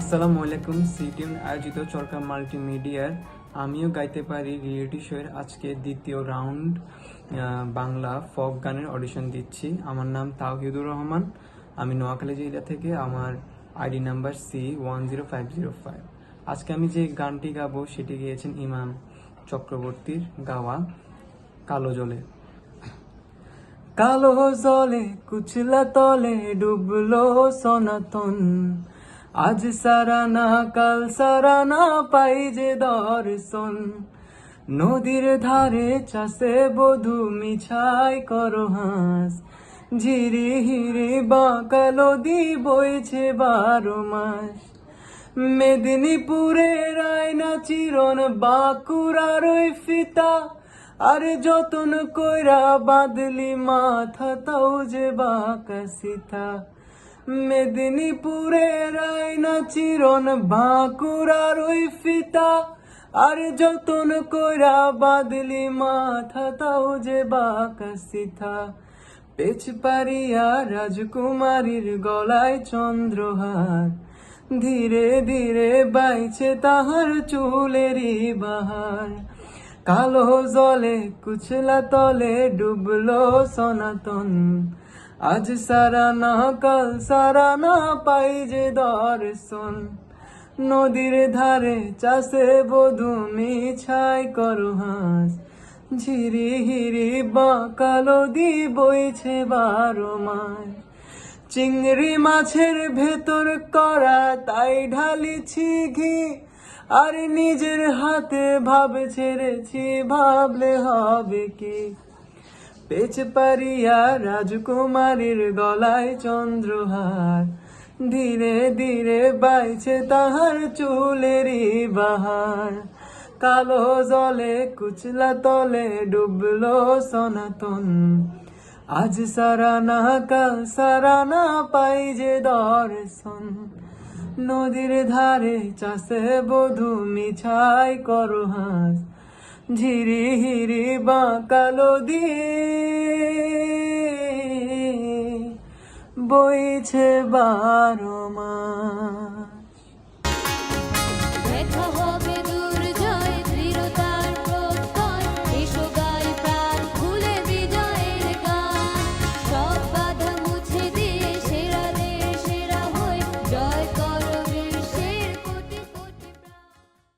আসসালামু আলাইকুম। সিটিউন আয়োজিত চরকা মাল্টিমিডিয়ার আমিও গাইতে পারি রিয়েলিটি শোয়ের আজকে দ্বিতীয় রাউন্ড বাংলা ফক গানের অডিশন দিচ্ছি। আমার নাম তাওহিদুর রহমান, আমি নোয়াখালী জেলা থেকে। আমার আইডি নাম্বার C10505। আজকে আমি যে গানটি গাবো সেটি গেয়েছেন ইমাম চক্রবর্তীর গাওয়া কালো জলে। কালো জলে কুচলা তলে ডুবলো সনাতন, আজ সারানা কাল সারানা পাই যে দর্শন। নদীর ধারে চাষে বধু মিছাই করো হাঁস, ঝিরি হিরি বাঁকা নদী বইছে 12 মাস। মেদিনীপুরের আয়না চিরন বাঁকুড়ার ওই ফিতা, আরে যতন কইরা বাদলি মাথা তাও যে বাঁকা সীতা। মেদিনীপুরের আয়না চিরন বাঁকুড়ার ওই ফিতা, আরে যতন কইরা বাদলি মাথা তাও যে বাঁকা সীতা। পেছ পারিয়া রাজকুমারীর গলায় চন্দ্রহার, ধীরে ধীরে বাইছে তাহার চুলেরই বাহার। কালো জলে কুচলা তলে ডুবলো সনাতন, আজ সারানা কাল সারানা পাই যে দর্শন। নদীর ধারে চাষে বধু মিছাই করো হাঁস, ঝিরি হিরি বাঁকা নদী বইছে 12 মাস। চিংড়ি মাছের ভেতর করা তাই ঢালিছি ঘি, আর নিজের হাতে ভাব ছেড়েছি ভাবলে হবে কি। পেছ পারিয়া রাজকুমারীর গলায় চন্দ্রহার, ধীরে ধীরে বাইছে তাহার চুলেরই বাহার। কালো জলে কুচলা তলে ডুবলো সনাতন, আজ সারানা কাল সারানা পাই যে দর্শন। নদীর ধারে চাষে বধু মিছাই করো হাঁস, ঝিরি হিরি বাঁকা নদী বইছে 12